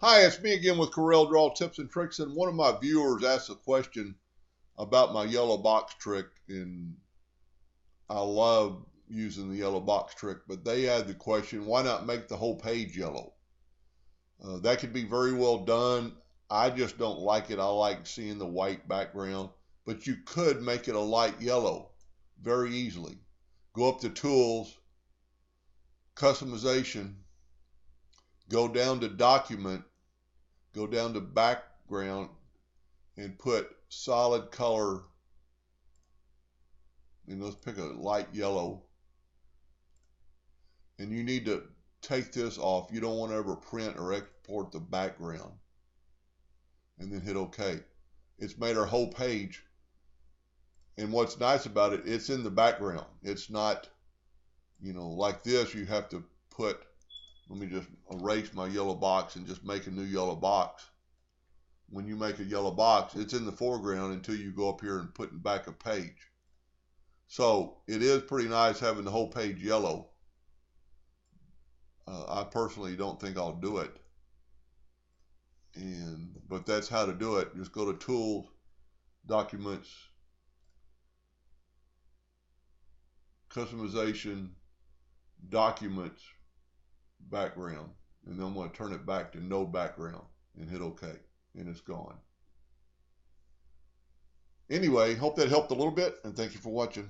Hi, it's me again with Corel Draw Tips and Tricks, and one of my viewers asked a question about my yellow box trick, and I love using the yellow box trick, but they had the question, why not make the whole page yellow? That could be very well done. I just don't like it. I like seeing the white background, but you could make it a light yellow very easily. Go up to Tools, Customization, go down to Document, go down to Background, and put solid color, and let's pick a light yellow. And you need to take this off. You don't want to ever print or export the background. And then hit OK. It's made our whole page. And what's nice about it, it's in the background. It's not, like this, you have to put, let me just erase my yellow box and just make a new yellow box. When you make a yellow box, it's in the foreground until you go up here and put back a page. So it is pretty nice having the whole page yellow. I personally don't think I'll do it, but that's how to do it. Just go to Tools, Documents, Customization, Documents, Background, and then I'm going to turn it back to no background and hit OK, and it's gone. Anyway, hope that helped a little bit, and thank you for watching.